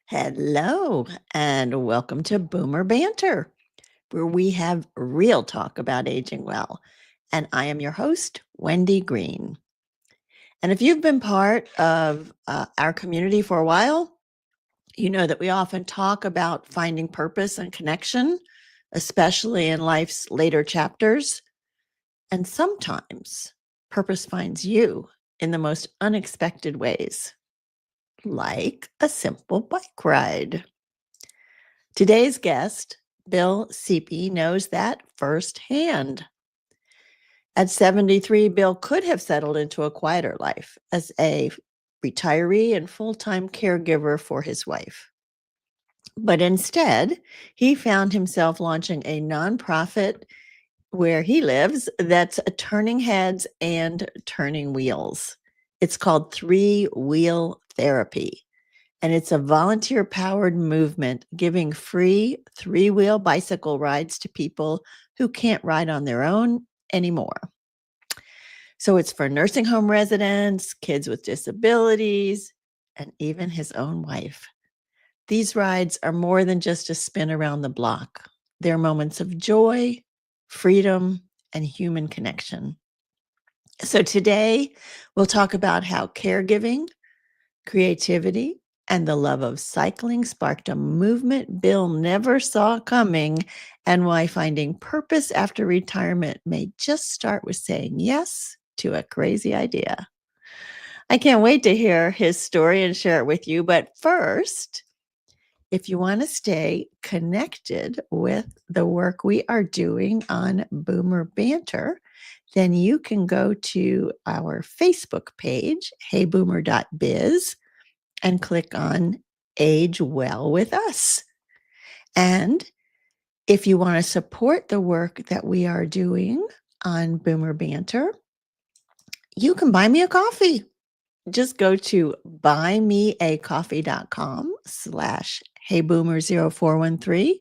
Hello, and welcome to Boomer Banter, where we have real talk about aging well. And I am your host, Wendy Green. And if you've been part of our community for a while, you know that we often talk about finding purpose and connection, especially in life's later chapters. And sometimes purpose finds you in the most unexpected ways, like a simple bike ride. Today's guest, Bill Sepe, knows that firsthand. At 73, Bill could have settled into a quieter life as a retiree and full-time caregiver for his wife. But instead, he found himself launching a nonprofit where he lives that's turning heads and turning wheels. It's called Three Wheel Therapy. And it's a volunteer-powered movement giving free three-wheel bicycle rides to people who can't ride on their own anymore. So it's for nursing home residents, kids with disabilities, and even his own wife. These rides are more than just a spin around the block. They're moments of joy, freedom, and human connection. So today, we'll talk about how caregiving, creativity, and the love of cycling sparked a movement Bill never saw coming, and why finding purpose after retirement may just start with saying yes to a crazy idea. I can't wait to hear his story and share it with you. But first, if you want to stay connected with the work we are doing on Boomer Banter, then you can go to our Facebook page, heyboomer.biz, and click on Age Well with Us. And if you want to support the work that we are doing on Boomer Banter, you can buy me a coffee. Just go to buymeacoffee.com/heyboomer0413.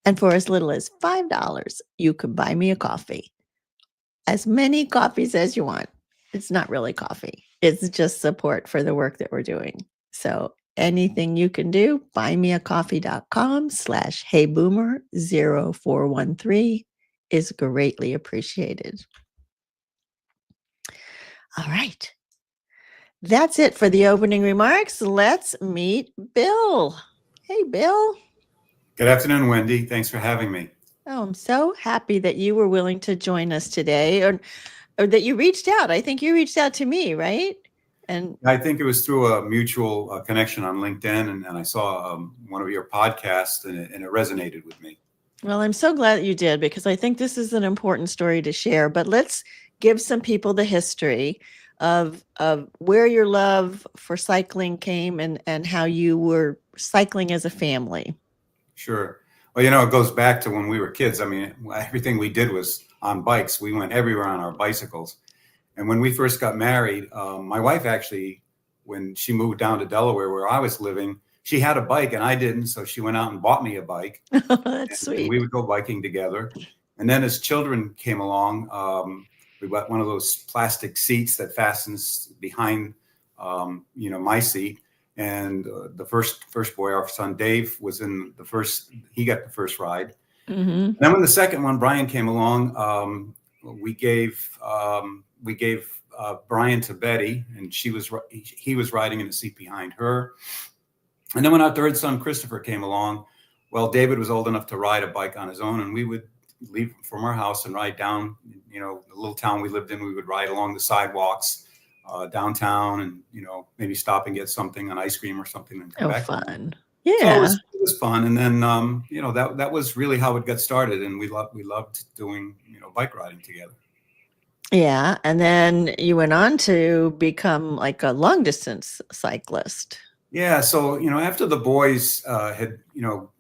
And for as little as $5, you can buy me a coffee. As many coffees as you want. It's not really coffee. It's just support for the work that we're doing. So anything you can do, buymeacoffee.com/heyboomer0413 is greatly appreciated. All right. That's it for the opening remarks. Let's meet Bill. Hey, Bill. Good afternoon, Wendy. Thanks for having me. Oh, I'm so happy that you were willing to join us today, or that you reached out. I think you reached out to me, right? And I think it was through a mutual connection on LinkedIn, and I saw one of your podcasts, and it resonated with me. well, I'm so glad that you did, because I think this is an important story to share. But let's give some people the history of where your love for cycling came, and how you were cycling as a family. Sure. Well, it goes back to when we were kids. I mean, everything we did was on bikes. We went everywhere on our bicycles. And when we first got married, my wife actually, when she moved down to Delaware where I was living, she had a bike and I didn't. So she went out and bought me a bike. That's And sweet. we would go biking together. And then as children came along, we got one of those plastic seats that fastens behind, my seat. And the first boy, our son Dave, was in the first. He got the first ride. Mm-hmm. Then when the second one, Brian, came along, we gave Brian to Betty, and he was riding in the seat behind her. And then when our third son, Christopher, came along, well, David was old enough to ride a bike on his own, and we would leave from our house and ride down, the little town we lived in. We would ride along the sidewalks downtown, and maybe stop and get something, an ice cream or something, and come back. Fun. So Yeah. it was fun. And then that was really how it got started, and we loved doing bike riding together. Yeah. And then you went on to become like a long distance cyclist. Yeah. So, after the boys had,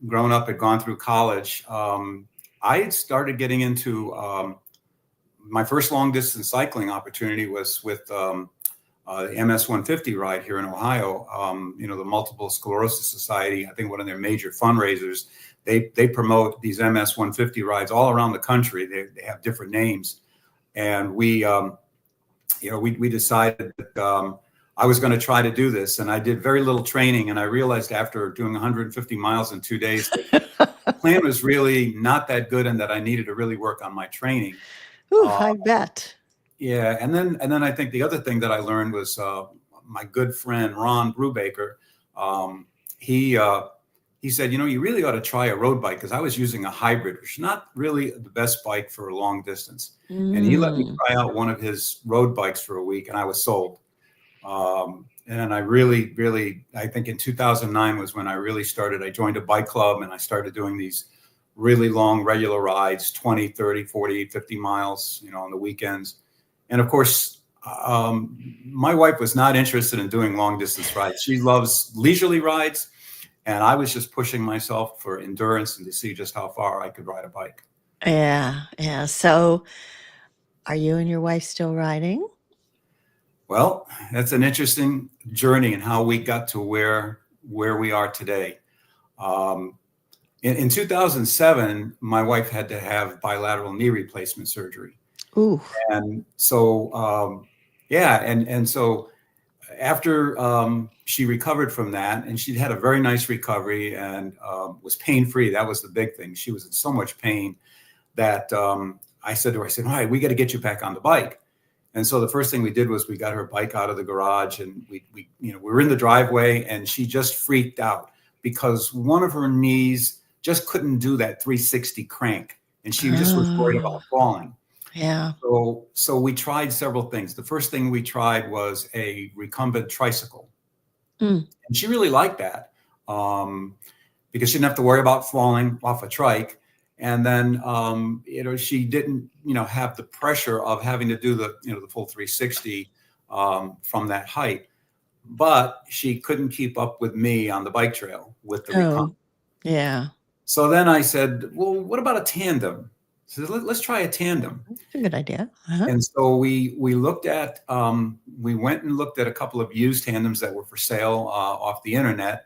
grown up, had gone through college, I started getting into my first long distance cycling opportunity was with the MS 150 ride here in Ohio. The Multiple Sclerosis Society, I think one of their major fundraisers, they promote these MS 150 rides all around the country. They have different names. And we decided that I was going to try to do this, and I did very little training. And I realized after doing 150 miles in 2 days that the plan was really not that good, and that I needed to really work on my training. Ooh, Uh, I bet. yeah, and then I think the other thing that I learned was my good friend Ron Brubaker. Um, he he said, you really ought to try a road bike, because I was using a hybrid, which is not really the best bike for a long distance. And he let me Mm. try out one of his road bikes for a week, and I was sold. And I really, really, I think in 2009 was when I really started. I joined a bike club, and I started doing these really long regular rides, 20, 30, 40, 50 miles, on the weekends. And of course, my wife was not interested in doing long distance rides. She loves leisurely rides. And I was just pushing myself for endurance and to see just how far I could ride a bike. Yeah, yeah. So, are you and your wife still riding? Well, that's an interesting journey and how we got to where we are today. Um, in 2007, my wife had to have bilateral knee replacement surgery. Ooh. And so, yeah, and so after she recovered from that, and she'd had a very nice recovery and was pain free. That was the big thing. She was in so much pain that I said to her, all right, we got to get you back on the bike. And so the first thing we did was we got her bike out of the garage, and we were in the driveway, and she just freaked out because one of her knees just couldn't do that 360 crank, and she just was worried Oh, about falling. yeah. So we tried several things. The first thing we tried was a recumbent tricycle, Mm. and she really liked that because she didn't have to worry about falling off a trike. And then she didn't have the pressure of having to do the the full 360 from that height. But she couldn't keep up with me on the bike trail with the recumbent. Oh, yeah. So then I said, well, what about a tandem? So let's try a tandem. That's a good idea. Uh-huh. And so we looked at we went and looked at a couple of used tandems that were for sale off the internet,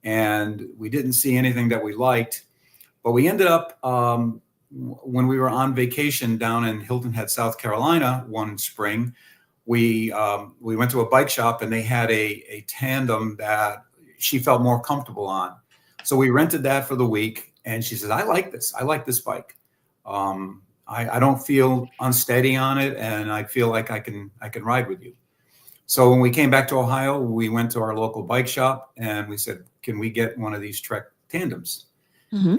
and we didn't see anything that we liked. But we ended up when we were on vacation down in Hilton Head, South Carolina, one spring. We went to a bike shop, and they had a tandem that she felt more comfortable on. So we rented that for the week, and she said, "I like this. I like this bike. I don't feel unsteady on it, and I feel like I can ride with you." So when we came back to Ohio, we went to our local bike shop, and we said, "Can we get one of these Trek tandems?" Mm-hmm.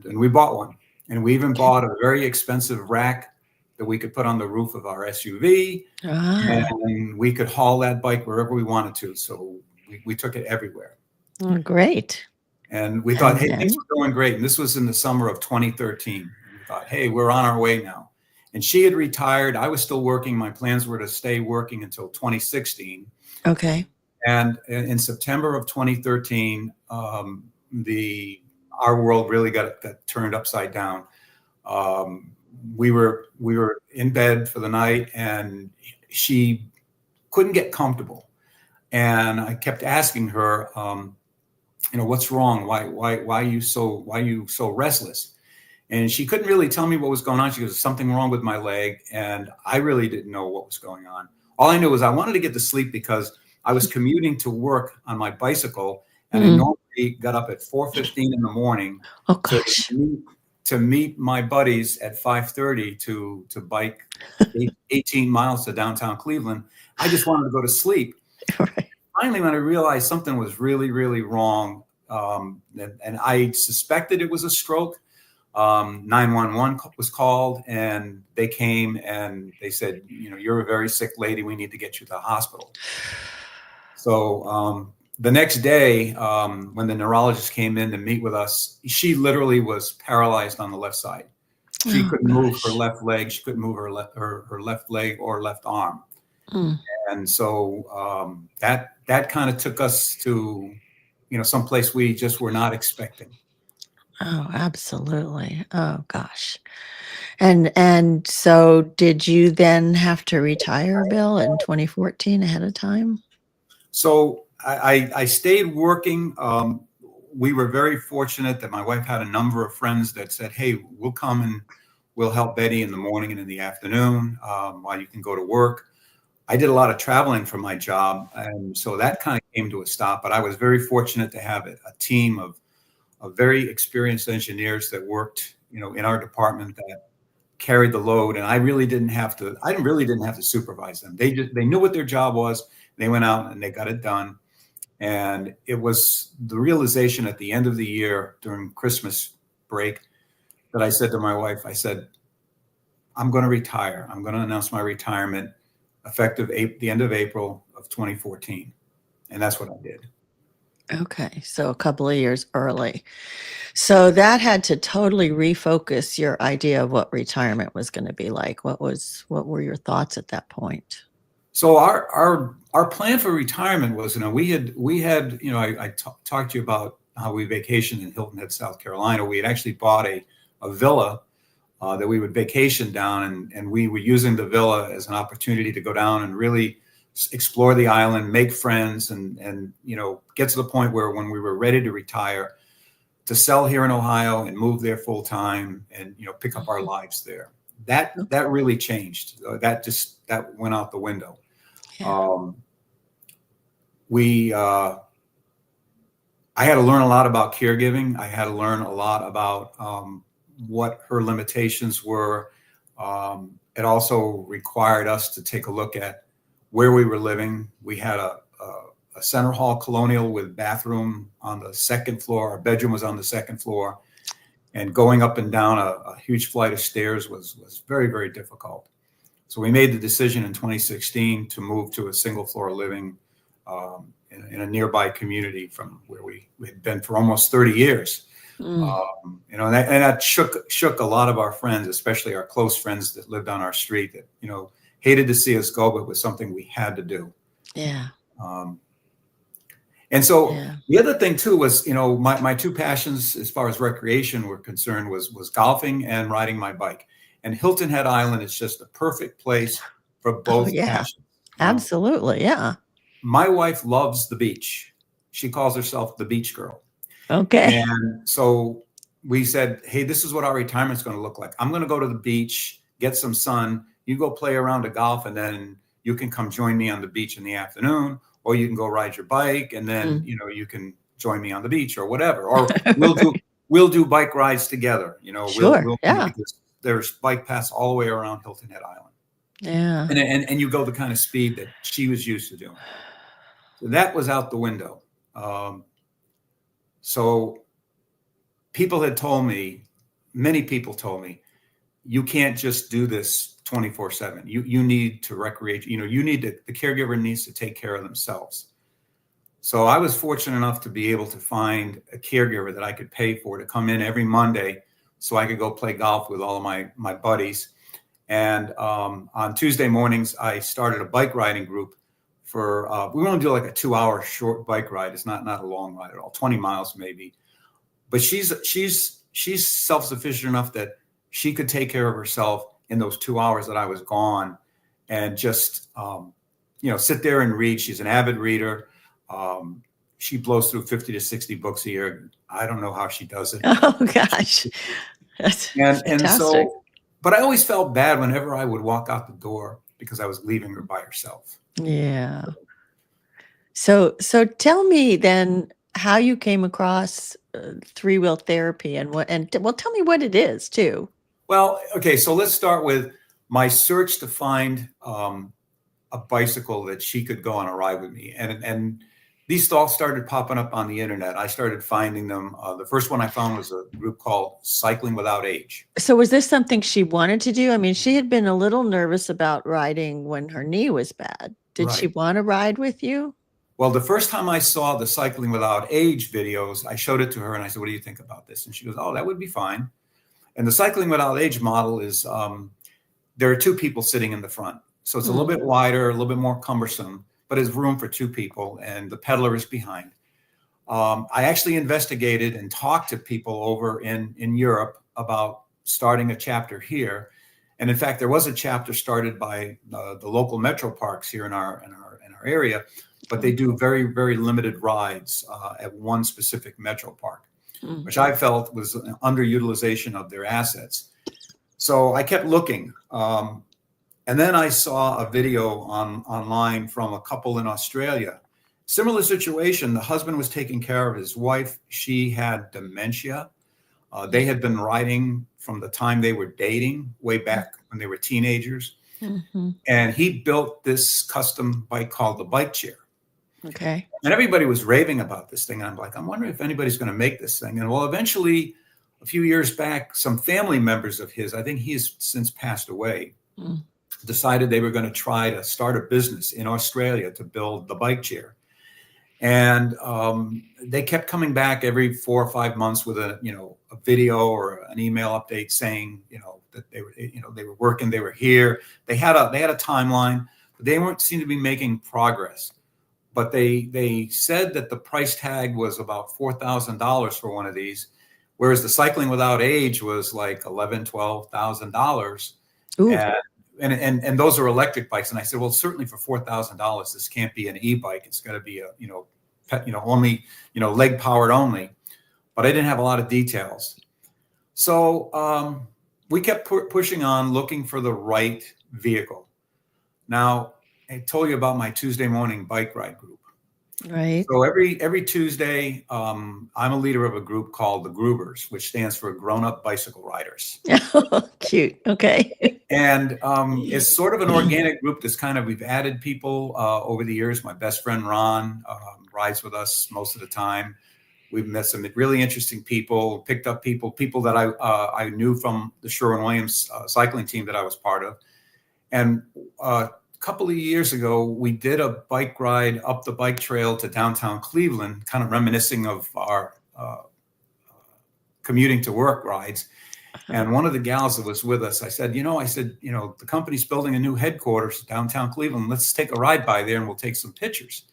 And we bought one, and we even Okay. bought a very expensive rack that we could put on the roof of our SUV, Ah, and we could haul that bike wherever we wanted to. So we took it everywhere. well, great. And we thought, And hey, things then, were going great. And this was in the summer of 2013. And we thought, hey, we're on our way now. And she had retired. I was still working. My plans were to stay working until 2016. okay. And in September of 2013, our world really got turned upside down. We were in bed for the night, and she couldn't get comfortable. And I kept asking her, what's wrong? Why are you so restless? And she couldn't really tell me what was going on. She goes, something wrong with my leg. And I really didn't know what was going on. All I knew was I wanted to get to sleep because I was commuting to work on my bicycle. And I normally got up at 4:15 in the morning Oh, to gosh. meet my buddies at 5:30 to bike 18 miles to downtown Cleveland. I just wanted to go to sleep. Right. Finally, when I realized something was really, really wrong, and I suspected it was a stroke, 911 was called, and they came and they said, you're a very sick lady. We need to get you to the hospital. So the next day, when the neurologist came in to meet with us, she literally was paralyzed on the left side. She Oh, couldn't move her gosh. left leg. She couldn't move her left leg or left arm. Mm. And so that kind of took us to, someplace we just were not expecting. Oh, absolutely. Oh, gosh. And so did you then have to retire, Bill, in 2014 ahead of time? So I stayed working. We were very fortunate that my wife had a number of friends that said, hey, we'll come and we'll help Betty in the morning and in the afternoon while you can go to work. I did a lot of traveling for my job, and so that kind of came to a stop. But I was very fortunate to have a team of very experienced engineers that worked, in our department that carried the load, and I really didn't have to. I really didn't have to supervise them. They knew what their job was. They went out and they got it done. And it was the realization at the end of the year during Christmas break that I said to my wife, I said, I'm going to retire. I'm going to announce my retirement effective the end of April of 2014. And that's what I did. Okay, so a couple of years early. So that had to totally refocus your idea of what retirement was going to be like. What were your thoughts at that point? So our plan for retirement was, we had, I talked to you about how we vacationed in Hilton Head, South Carolina. We had actually bought a villa that we would vacation down, and we were using the villa as an opportunity to go down and really explore the island, make friends, and get to the point where when we were ready to retire, to sell here in Ohio and move there full time, and pick up our lives there. That really changed. That went out the window. Yeah. I had to learn a lot about caregiving. I had to learn a lot about what her limitations were. It also required us to take a look at where we were living. We had a center hall colonial with bathroom on the second floor. Our bedroom was on the second floor, and going up and down a huge flight of stairs was very, very difficult. So we made the decision in 2016 to move to a single floor living in a nearby community from where we had been for almost 30 years. And that shook a lot of our friends, especially our close friends that lived on our street, that hated to see us go, but was something we had to do. Yeah. And so the other thing too was, my two passions as far as recreation were concerned was golfing and riding my bike. And Hilton Head Island is just the perfect place for both passions. Absolutely. Yeah. My wife loves the beach. She calls herself the beach girl. Okay. And so we said, hey, this is what our retirement's going to look like. I'm going to go to the beach, get some sun. You go play around a golf, and then you can come join me on the beach in the afternoon, or you can go ride your bike, and then, you can join me on the beach or whatever. Or we'll do bike rides together. Sure. Because there's bike paths all the way around Hilton Head Island. Yeah. And you go the kind of speed that she was used to doing. So that was out the window. So many people told me, you can't just do this 24/7. You need to recreate. The caregiver needs to take care of themselves. So I was fortunate enough to be able to find a caregiver that I could pay for to come in every Monday so I could go play golf with all of my buddies. And on Tuesday mornings, I started a bike riding group for, we want to do like a 2-hour short bike ride. It's not a long ride at all, 20 miles maybe. But she's self-sufficient enough that she could take care of herself in those 2 hours that I was gone, and just, sit there and read. She's an avid reader. She blows through 50 to 60 books a year. I don't know how she does it. Oh gosh. That's fantastic. And so, but I always felt bad whenever I would walk out the door because I was leaving her by herself. Yeah. So tell me then how you came across three-wheel therapy and tell me what it is too. Well, okay. So let's start with my search to find a bicycle that she could go on a ride with me. And these all started popping up on the internet. I started finding them. The first one I found was a group called Cycling Without Age. So was this something she wanted to do? I mean, she had been a little nervous about riding when her knee was bad. Did she want to ride with you? Well, the first time I saw the Cycling Without Age videos, I showed it to her and I said, what do you think about this? And she goes, oh, that would be fine. And the Cycling Without Age model is, there are two people sitting in the front. So it's a little bit wider, a little bit more cumbersome, but there's room for two people, and the pedaler is behind. I actually investigated and talked to people over in Europe about starting a chapter here. And in fact, there was a chapter started by the local metro parks here in our area, but they do very, very limited rides at one specific metro park, which I felt was an underutilization of their assets. So I kept looking. And then I saw a video online from a couple in Australia. Similar situation. The husband was taking care of his wife. She had dementia. They had been riding from the time they were dating, way back when they were teenagers. Mm-hmm. And he built this custom bike called the bike chair. Okay. And everybody was raving about this thing. And I'm like, I'm wondering if anybody's going to make this thing. And well, eventually, a few years back, some family members of his, I think he's since passed away, decided they were going to try to start a business in Australia to build the bike chair. And they kept coming back every 4 or 5 months with a video or an email update saying, that they were working, they were here. They had a timeline, but they weren't seem to be making progress. But they said that the price tag was about $4,000 for one of these, whereas the cycling without age was like $11,000-$12,000. And those are electric bikes. And I said, well, certainly for $4,000, this can't be an e-bike. It's got to be a only leg powered only. But I didn't have a lot of details, so we kept pushing on, looking for the right vehicle. Now, I told you about my Tuesday morning bike ride group. Right. So every Tuesday, I'm a leader of a group called the Groovers, which stands for Grown Up Bicycle Riders. Cute. Okay. And it's sort of an organic group that's we've added people over the years. My best friend, Ron, rides with us most of the time. We've met some really interesting people, picked up people that I knew from the Sherwin-Williams cycling team that I was part of. And a couple of years ago, we did a bike ride up the bike trail to downtown Cleveland, kind of reminiscing of our commuting to work rides. And one of the gals that was with us, I said, the company's building a new headquarters downtown Cleveland. Let's take a ride by there and we'll take some pictures.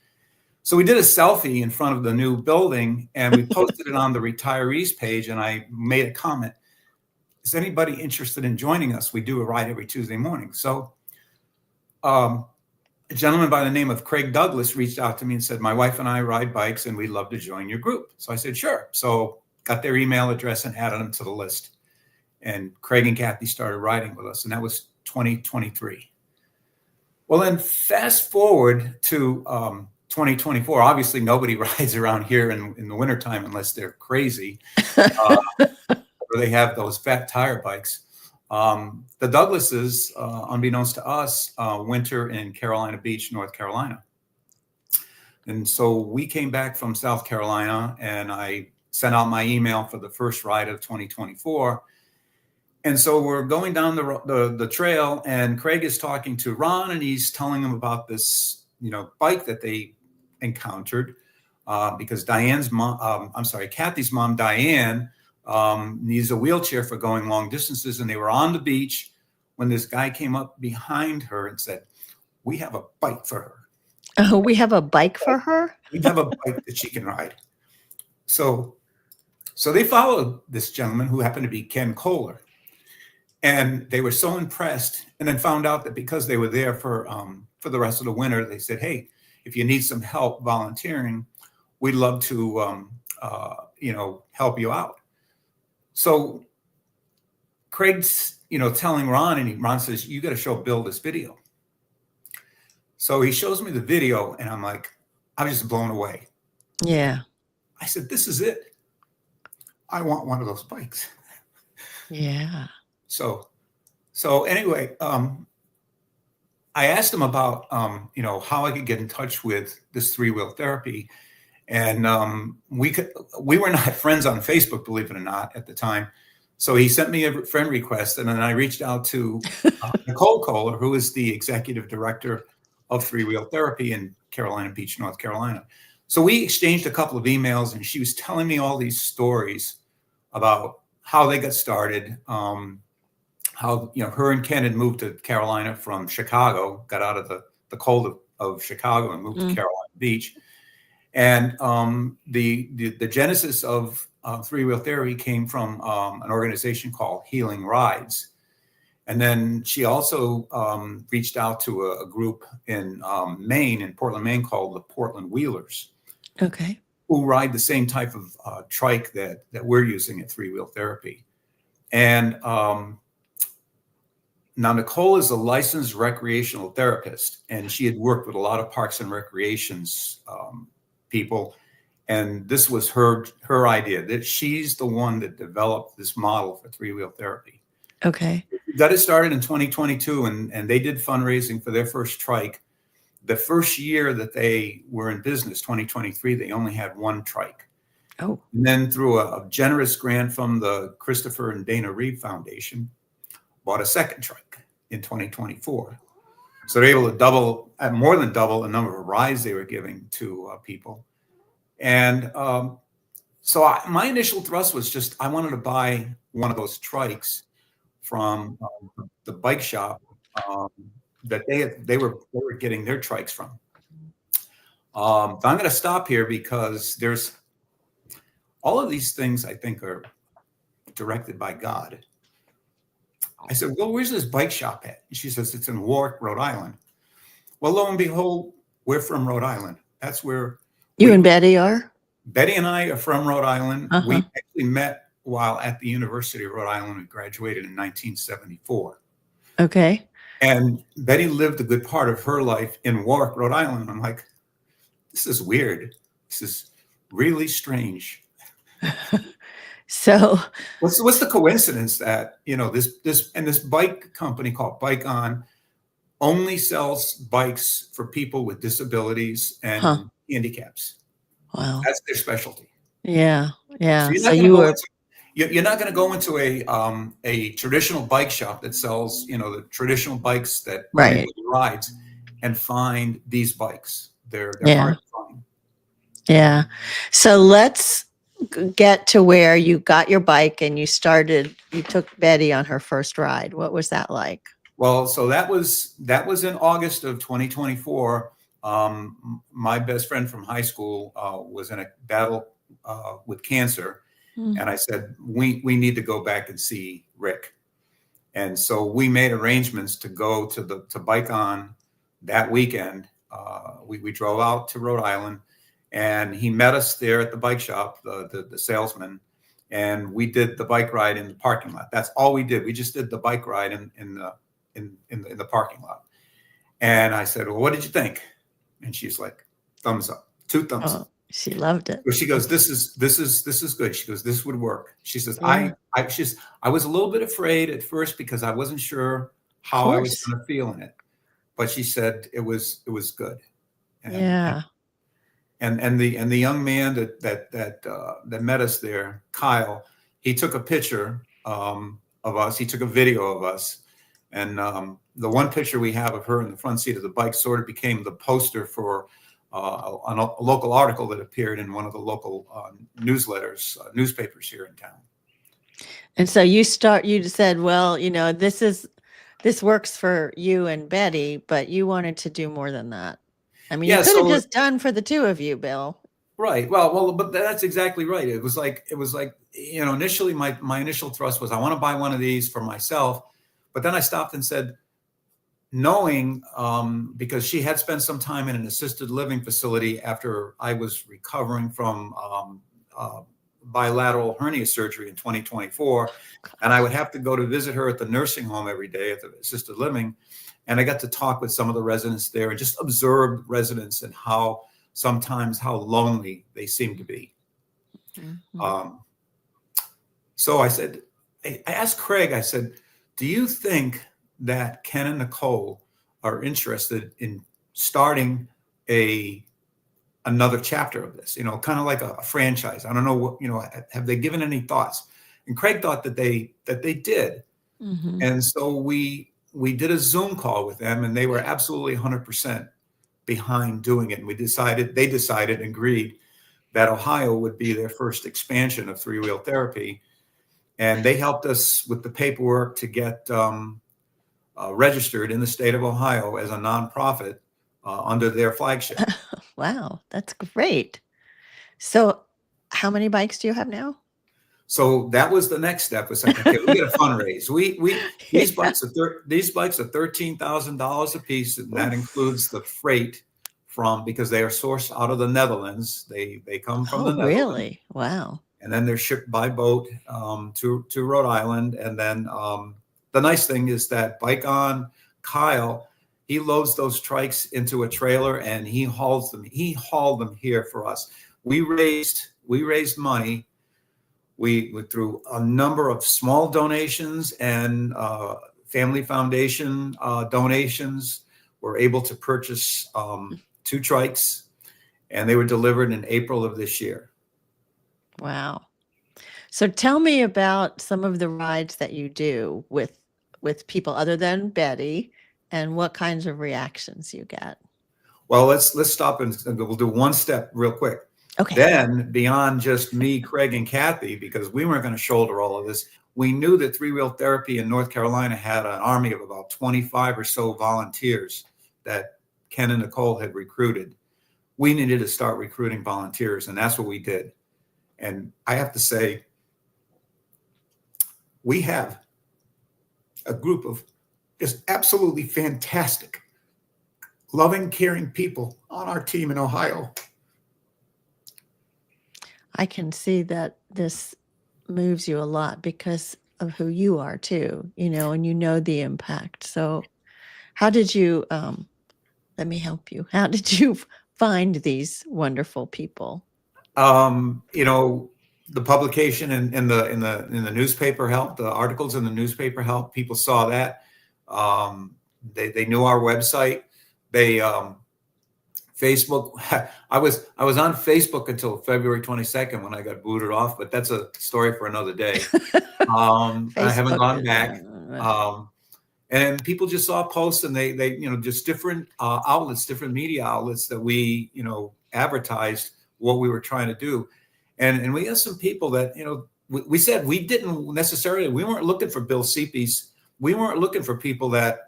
So we did a selfie in front of the new building and we posted it on the retirees page. And I made a comment, is anybody interested in joining us? We do a ride every Tuesday morning. So a gentleman by the name of Craig Douglas reached out to me and said, my wife and I ride bikes and we'd love to join your group. So I said, sure. So got their email address and added them to the list. And Craig and Kathy started riding with us. And that was 2023. Well, then fast forward to 2024. Obviously, nobody rides around here in the wintertime unless they're crazy or they have those fat tire bikes. The Douglases, unbeknownst to us, winter in Carolina Beach, North Carolina. And so we came back from South Carolina and I sent out my email for the first ride of 2024. And so we're going down the trail and Craig is talking to Ron and he's telling him about this, bike that they encountered because Kathy's mom, Diane, needs a wheelchair for going long distances. And they were on the beach when this guy came up behind her and said, we have a bike for her. Oh, we have a bike for her? We have a bike that she can ride. So they followed this gentleman who happened to be Ken Kohler. And they were so impressed and then found out that because they were there for the rest of the winter, they said, hey, if you need some help volunteering, we'd love to, help you out. So Craig's, telling Ron, and Ron says, you got to show Bill this video. So he shows me the video and I'm like, I'm just blown away. Yeah. I said, this is it. I want one of those bikes. Yeah. So anyway, I asked him about, how I could get in touch with this three-wheel therapy. And we were not friends on Facebook, believe it or not, at the time. So he sent me a friend request. And then I reached out to Nicole Kohler, who is the executive director of three-wheel therapy in Carolina Beach, North Carolina. So we exchanged a couple of emails and she was telling me all these stories about how they got started, how her and Ken had moved to Carolina from Chicago, got out of the cold of Chicago and moved to Carolina Beach. And the genesis of three-wheel therapy came from an organization called Healing Rides. And then she also reached out to a group in Maine, in Portland, Maine, called the Portland Wheelers. Okay. Who ride the same type of trike that we're using at three-wheel therapy. And Now, Nicole is a licensed recreational therapist, and she had worked with a lot of parks and recreations people. And this was her idea, that she's the one that developed this model for three-wheel therapy. Okay. We got it started in 2022, and they did fundraising for their first trike. The first year that they were in business, 2023, they only had one trike. Oh. And then through a generous grant from the Christopher and Dana Reeve Foundation, bought a second trike in 2024. So they're able to more than double the number of rides they were giving to people. And so my initial thrust was just, I wanted to buy one of those trikes from the bike shop that they were getting their trikes from. So I'm going to stop here because there's all of these things I think are directed by God. I said, well, where's this bike shop at? And she says, it's in Warwick, Rhode Island. Well, lo and behold, we're from Rhode Island. That's where you and Betty are? Betty and I are from Rhode Island. Uh-huh. We actually met while at the University of Rhode Island. We graduated in 1974. Okay. And Betty lived a good part of her life in Warwick, Rhode Island. I'm like, this is weird. This is really strange. So what's the coincidence that, this bike company called Bike On only sells bikes for people with disabilities and handicaps. Wow. That's their specialty. Yeah. Yeah. So you're not going to go into a traditional bike shop that sells, the traditional bikes that everybody rides and find these bikes. They're hard to find. Yeah. So let's get to where you got your bike and you took Betty on her first ride. What was that like? Well, so that was in August of 2024. My best friend from high school was in a battle with cancer. And I said, we need to go back and see Rick. And so we made arrangements to go to Bike On that weekend. We drove out to Rhode Island, and he met us there at the bike shop, the salesman, and we did the bike ride in the parking lot. That's all we did. We just did the bike ride in the parking lot. And I said, well, what did you think? And she's like, thumbs up, 2 thumbs up. She loved it. She goes, this is good. She goes, this would work. She says, I was a little bit afraid at first because I wasn't sure how I was going to feel in it, but she said it was good. And the young man that met us there, Kyle, he took a picture of us. He took a video of us, and the one picture we have of her in the front seat of the bike sort of became the poster for a local article that appeared in one of the local newspapers here in town. And so you said, well, this works for you and Betty, but you wanted to do more than that. I mean, you could have just done for the two of you, Bill. Right. Well, but that's exactly right. It was like, initially my initial thrust was I want to buy one of these for myself, but then I stopped and said, knowing, because she had spent some time in an assisted living facility after I was recovering from bilateral hernia surgery in 2024. And I would have to go to visit her at the nursing home every day at the assisted living. And I got to talk with some of the residents there and just observed residents and how lonely they seem to be. Mm-hmm. So I said, I asked Craig, I said, do you think that Ken and Nicole are interested in starting another chapter of this, kind of like a franchise? I don't know what, have they given any thoughts? And Craig thought that they did. Mm-hmm. And so we did a Zoom call with them, and they were absolutely 100% behind doing it. And they decided, agreed that Ohio would be their first expansion of three-wheel therapy. And they helped us with the paperwork to get registered in the state of Ohio as a nonprofit under their flagship. Wow, that's great. So how many bikes do you have now? So that was the next step. Was like, okay, we get a fundraise. These bikes are $13,000 a piece, and that includes the freight because they are sourced out of the Netherlands. They come from the Netherlands. Really? Wow. And then they're shipped by boat to Rhode Island, and then the nice thing is that Bike On Kyle, he loads those trikes into a trailer and he hauls them. He hauled them here for us. We raised money. We went through a number of small donations and family foundation donations. Were able to purchase 2 trikes, and they were delivered in April of this year. Wow. So tell me about some of the rides that you do with people other than Betty, and what kinds of reactions you get. Well, let's stop and we'll do one step real quick. Okay. Then beyond just me, Craig, and Kathy, because we weren't going to shoulder all of this, we knew that Three Wheel Therapy in North Carolina had an army of about 25 or so volunteers that Ken and Nicole had recruited. We needed to start recruiting volunteers, and that's what we did. And I have to say, we have a group of just absolutely fantastic, loving, caring people on our team in Ohio. I can see that this moves you a lot because of who you are too, and you know the impact. So how did you, let me help you. How did you find these wonderful people? The publication in the newspaper helped. The articles in the newspaper helped. People saw that. They knew our website. They Facebook. I was on Facebook until February 22nd when I got booted off, but that's a story for another day. I haven't gone back. And people just saw posts, and they just different outlets, different media outlets that we advertised what we were trying to do. And we had some people that, we said we didn't necessarily, we weren't looking for Bill Sepe's. We weren't looking for people that,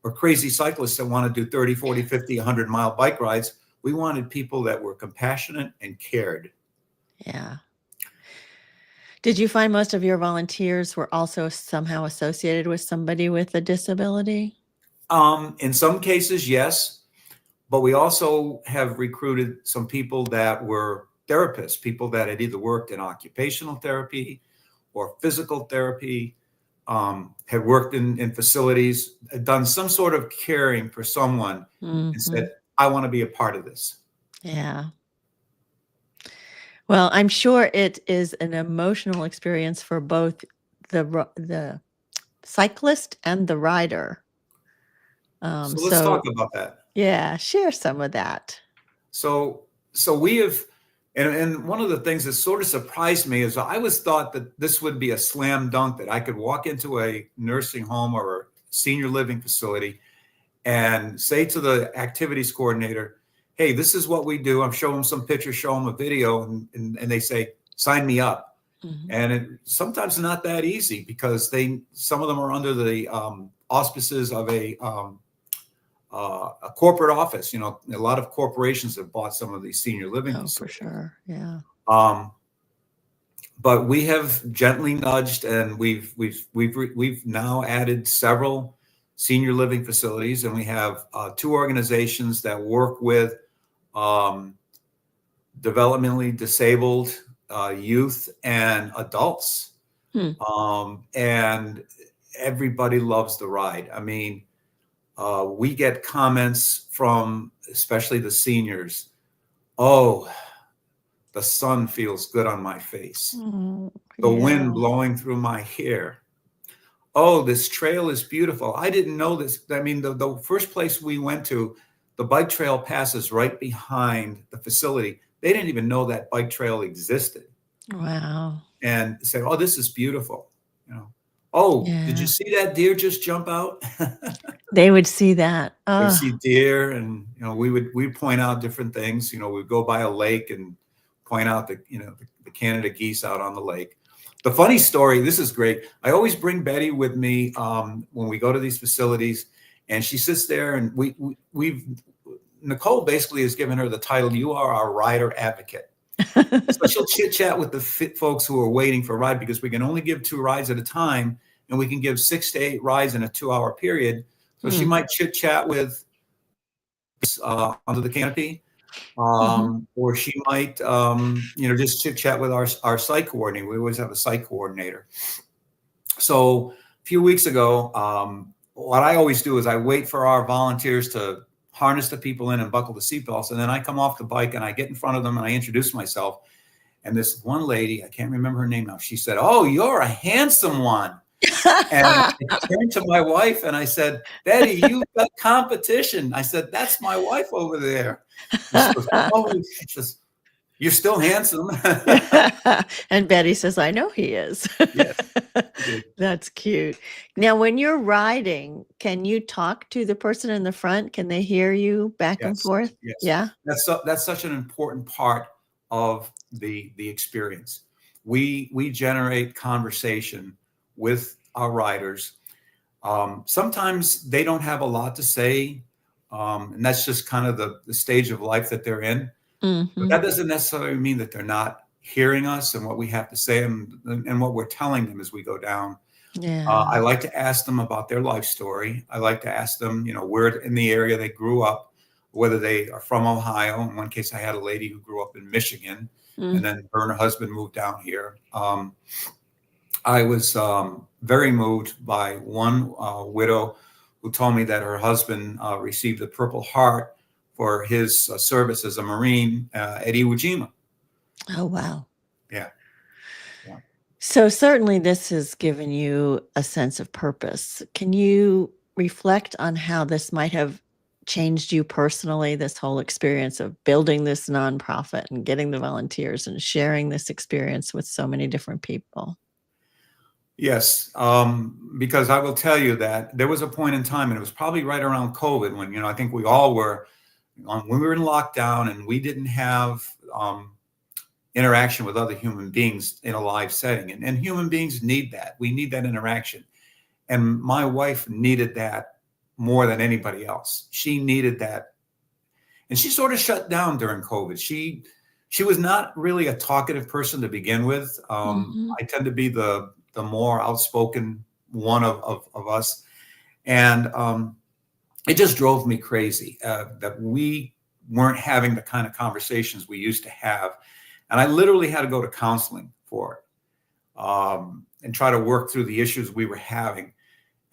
or crazy cyclists that want to do 30, 40, 50, 100-mile bike rides. We wanted people that were compassionate and cared. Yeah. Did you find most of your volunteers were also somehow associated with somebody with a disability? In some cases, yes. But we also have recruited some people that were therapists, people that had either worked in occupational therapy or physical therapy, had worked in facilities, had done some sort of caring for someone, and said, I want to be a part of this. Yeah. Well, I'm sure it is an emotional experience for both the cyclist and the rider. So let's talk about that. Yeah, share some of that. So we have, and one of the things that sort of surprised me is I always thought that this would be a slam dunk, that I could walk into a nursing home or a senior living facility and say to the activities coordinator, hey, this is what we do. I'm showing them some pictures, show them a video, and they say, sign me up. Mm-hmm. And it sometimes not that easy, because some of them are under the auspices of a corporate office. A lot of corporations have bought some of these senior living facilities. For sure, yeah. But we have gently nudged, and we've now added several senior living facilities, and we have 2 organizations that work with developmentally disabled youth and adults. And everybody loves the ride. I mean, we get comments from especially the seniors. Oh, the sun feels good on my face. The wind blowing through my hair. Oh, this trail is beautiful. I didn't know this. I mean, the first place we went to, the bike trail passes right behind the facility. They didn't even know that bike trail existed. Wow. And say, oh, this is beautiful. Oh, did you see that deer just jump out? They would see that. They would see deer, and we'd point out different things. We'd go by a lake and point out the Canada geese out on the lake. The funny story, this is great. I always bring Betty with me when we go to these facilities, and she sits there, and Nicole basically has given her the title, you are our rider advocate. So she'll chit chat with the fit folks who are waiting for a ride, because we can only give 2 rides at a time, and we can give 6 to 8 rides in a 2-hour period. So she might chit chat with under the canopy, or she might just chit chat with our site coordinator. We always have a site coordinator. So few weeks ago, what I always do is I wait for our volunteers to harness the people in and buckle the seatbelts. And then I come off the bike and I get in front of them and I introduce myself. And this one lady, I can't remember her name now, she said, "Oh, you're a handsome one." And I turned to my wife and I said, "Betty, you've got competition." I said, "That's my wife over there." And she goes, "Oh," she says, "You're still handsome." And Betty says, "I know he is." Yes, she did. That's cute. Now, when you're riding, can you talk to the person in the front? Can they hear you back and Yes, forth? yes. Yeah. That's such an important part of the experience. We generate conversation with our riders. Sometimes they don't have a lot to say, and that's just kind of the stage of life that they're in. But that doesn't necessarily mean that they're not hearing us and what we have to say and what we're telling them as we go down. Yeah. I like to ask them about their life story. I like to ask them, where in the area they grew up, whether they are from Ohio. In one case, I had a lady who grew up in Michigan, and then her and her husband moved down here. I was very moved by one widow who told me that her husband received the Purple Heart for his service as a Marine at Iwo Jima. Oh, wow. Yeah. Yeah. So certainly this has given you a sense of purpose. Can you reflect on how this might have changed you personally, this whole experience of building this nonprofit and getting the volunteers and sharing this experience with so many different people? Yes, because I will tell you that there was a point in time, and it was probably right around COVID when, I think we all were, when we were in lockdown and we didn't have interaction with other human beings in a live setting. And human beings need that. We need that interaction. And my wife needed that more than anybody else. She needed that. And she sort of shut down during COVID. She was not really a talkative person to begin with. I tend to be the more outspoken one of us. And it just drove me crazy that we weren't having the kind of conversations we used to have. And I literally had to go to counseling for it and try to work through the issues we were having.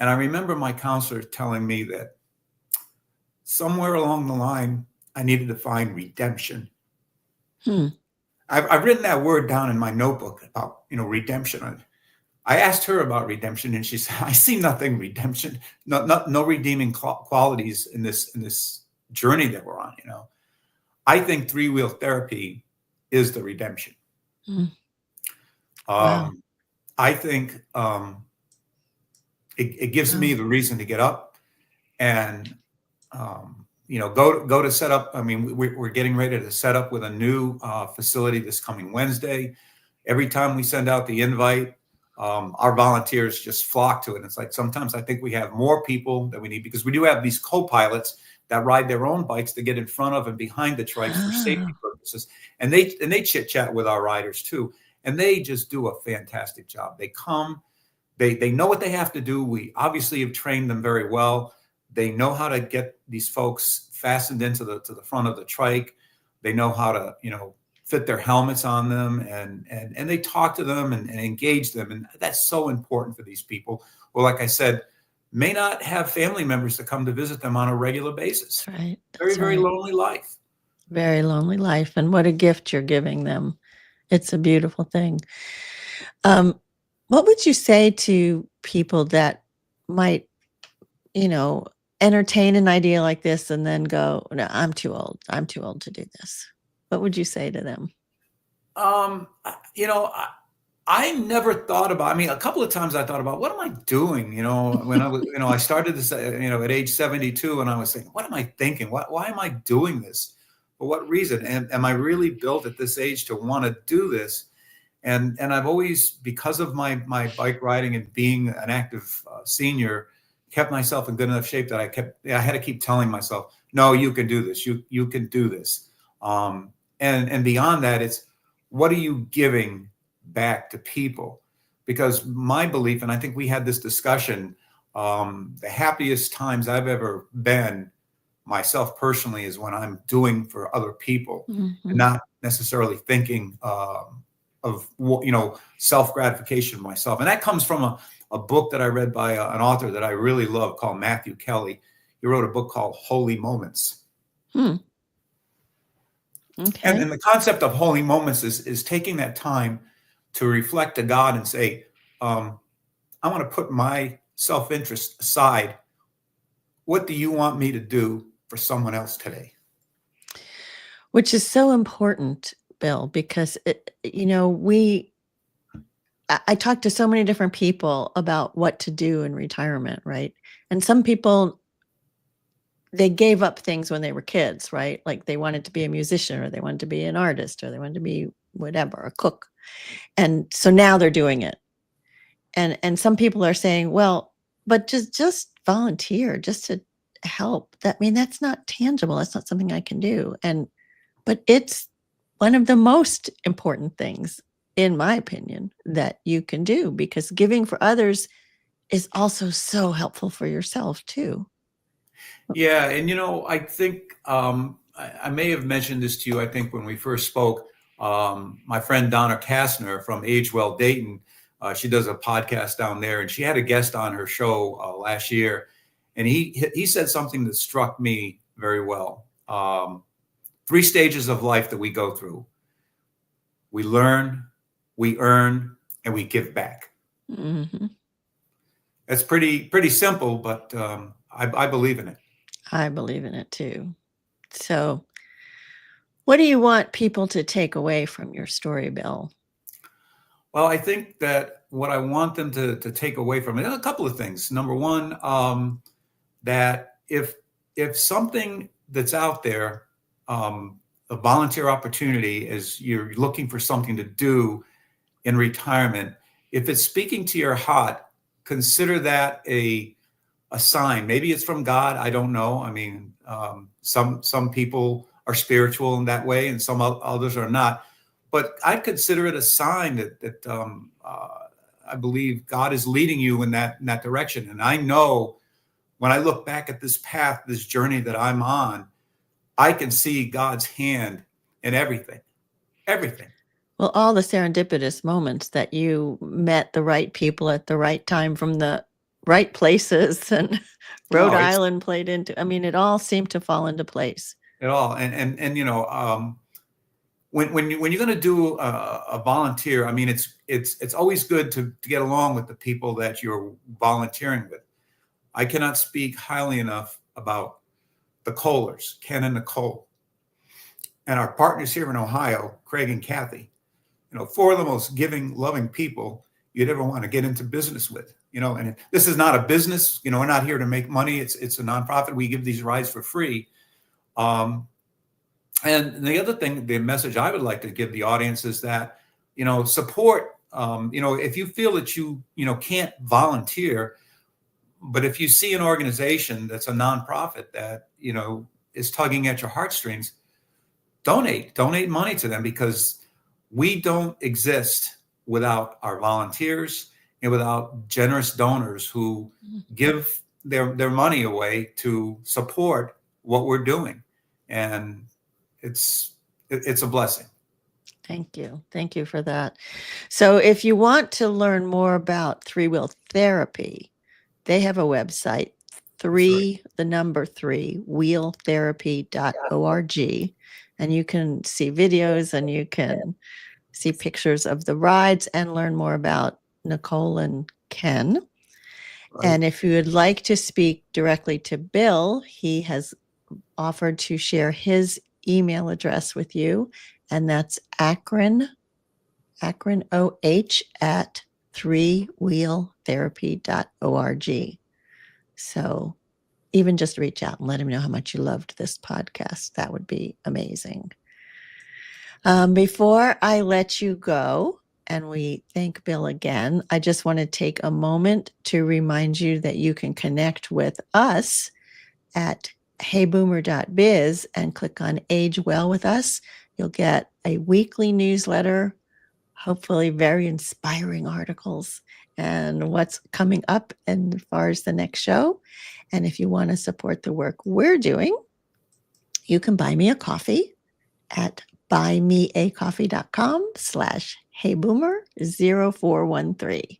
And I remember my counselor telling me that somewhere along the line, I needed to find redemption. I've written that word down in my notebook about, redemption. I asked her about redemption, and she said, "I see nothing redemption, no redeeming qualities in this journey that we're on." I think three-wheel therapy is the redemption. Wow. I think it gives me the reason to get up and go to set up. I mean, we're getting ready to set up with a new facility this coming Wednesday. Every time we send out the invite, our volunteers just flock to it. It's like sometimes I think we have more people than we need because we do have these co-pilots that ride their own bikes to get in front of and behind the trikes for safety purposes. And they chit chat with our riders too. And they just do a fantastic job. They come, they know what they have to do. We obviously have trained them very well. They know how to get these folks fastened into the front of the trike. They know how to, fit their helmets on them and they talk to them and engage them. And that's so important for these people. Well, like I said, may not have family members to come to visit them on a regular basis. That's right. Very, very lonely life. Very lonely life. And what a gift you're giving them. It's a beautiful thing. What would you say to people that might, entertain an idea like this and then go, "No, I'm too old. I'm too old to do this." What would you say to them? I never thought about, a couple of times I thought about, what am I doing? When I was, I started this, at age 72, and I was saying, what am I thinking? Why am I doing this? For what reason? And am I really built at this age to want to do this? And I've always, because of my bike riding and being an active senior, kept myself in good enough shape that I had to keep telling myself, no, you can do this. You can do this. And beyond that, it's what are you giving back to people? Because my belief, and I think we had this discussion, the happiest times I've ever been myself personally is when I'm doing for other people and not necessarily thinking of self-gratification myself. And that comes from a book that I read by an author that I really love called Matthew Kelly. He wrote a book called Holy Moments. Okay. And the concept of holy moments is taking that time to reflect to God and say, I want to put my self-interest aside. What do you want me to do for someone else today? Which is so important, Bill, because I talk to so many different people about what to do in retirement, right? And some people, they gave up things when they were kids, right? Like they wanted to be a musician, or they wanted to be an artist, or they wanted to be whatever, a cook. And so now they're doing it. And some people are saying, well, but just volunteer, just to help. That's not tangible. That's not something I can do. But it's one of the most important things, in my opinion, that you can do, because giving for others is also so helpful for yourself too. Yeah, and I think I may have mentioned this to you. I think when we first spoke, my friend Donna Kastner from Age Well Dayton, she does a podcast down there, and she had a guest on her show last year, and he said something that struck me very well. 3 stages of life that we go through: we learn, we earn, and we give back. Mm-hmm. It's pretty simple, but I believe in it. I believe in it too. So, what do you want people to take away from your story, Bill? Well, I think that what I want them to take away from it, a couple of things. Number one, that if something that's out there, a volunteer opportunity, is you're looking for something to do in retirement, if it's speaking to your heart, consider that a sign. Maybe it's from God. I don't know. I mean, some people are spiritual in that way, and some others are not. But I consider it a sign that I believe God is leading you in that direction. And I know when I look back at this path, this journey that I'm on, I can see God's hand in everything. Everything. Well, all the serendipitous moments that you met the right people at the right time from the right places, and Rhode Island played into. It all seemed to fall into place. It all, and when you're going to do a volunteer, it's always good to get along with the people that you're volunteering with. I cannot speak highly enough about the Kohlers, Ken and Nicole, and our partners here in Ohio, Craig and Kathy. 4 of the most giving, loving people you'd ever want to get into business with. And this is not a business. We're not here to make money. It's a nonprofit. We give these rides for free. And the other thing, the message I would like to give the audience is that, support, if you feel that you can't volunteer, but if you see an organization that's a nonprofit that, is tugging at your heartstrings, donate money to them, because we don't exist without our volunteers and without generous donors who give their money away to support what we're doing. And it's a blessing. Thank you. Thank you for that. So if you want to learn more about 3-Wheel Therapy, they have a website, the number 3, wheeltherapy.org. And you can see videos, and you can see pictures of the rides and learn more about Nicole and Ken. Right. And if you would like to speak directly to Bill, he has offered to share his email address with you, and that's Akron OH at 3wheeltherapy.org. So even just reach out and let him know how much you loved this podcast. That would be amazing. Before I let you go, and we thank Bill again, I just want to take a moment to remind you that you can connect with us at heyboomer.biz and click on Age Well with Us. You'll get a weekly newsletter, hopefully very inspiring articles, and what's coming up as far as the next show. And if you want to support the work we're doing, you can buy me a coffee at buymeacoffee.com/heyboomer0413.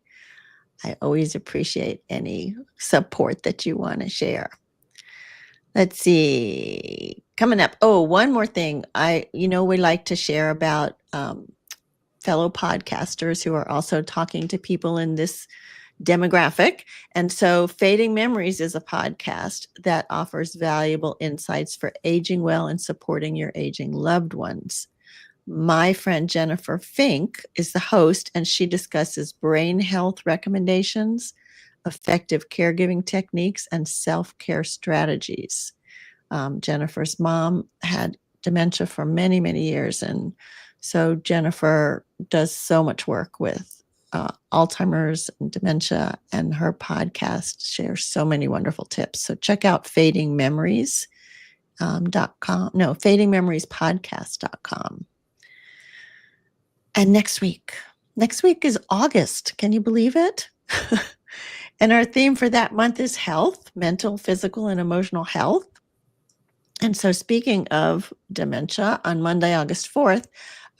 I always appreciate any support that you want to share. Let's see. Coming up. Oh, one more thing. We like to share about fellow podcasters who are also talking to people in this demographic. And so Fading Memories is a podcast that offers valuable insights for aging well and supporting your aging loved ones. My friend Jennifer Fink is the host, and she discusses brain health recommendations, effective caregiving techniques, and self-care strategies. Jennifer's mom had dementia for many, many years. And so Jennifer does so much work with Alzheimer's and dementia, and her podcast shares so many wonderful tips. So check out fadingmemoriespodcast.com. And next week is August. Can you believe it? And our theme for that month is health, mental, physical, and emotional health. And so speaking of dementia, on Monday, August 4th,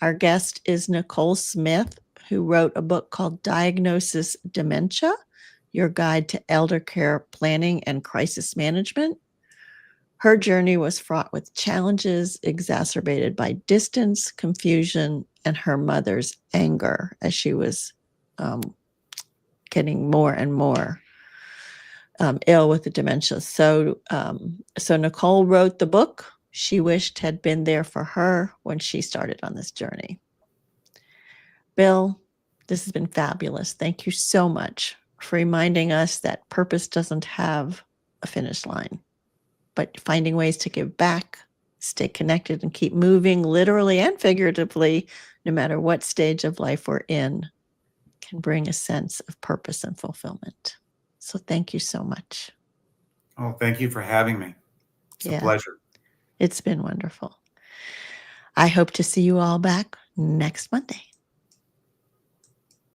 our guest is Nicole Smith, who wrote a book called Diagnosis Dementia, Your Guide to Elder Care Planning and Crisis Management. Her journey was fraught with challenges exacerbated by distance, confusion, and her mother's anger as she was getting more and more ill with the dementia. So Nicole wrote the book she wished had been there for her when she started on this journey. Bill, this has been fabulous. Thank you so much for reminding us that purpose doesn't have a finish line, but finding ways to give back, stay connected, and keep moving literally and figuratively, no matter what stage of life we're in, can bring a sense of purpose and fulfillment. So thank you so much. Oh, thank you for having me. It's a pleasure. It's been wonderful. I hope to see you all back next Monday.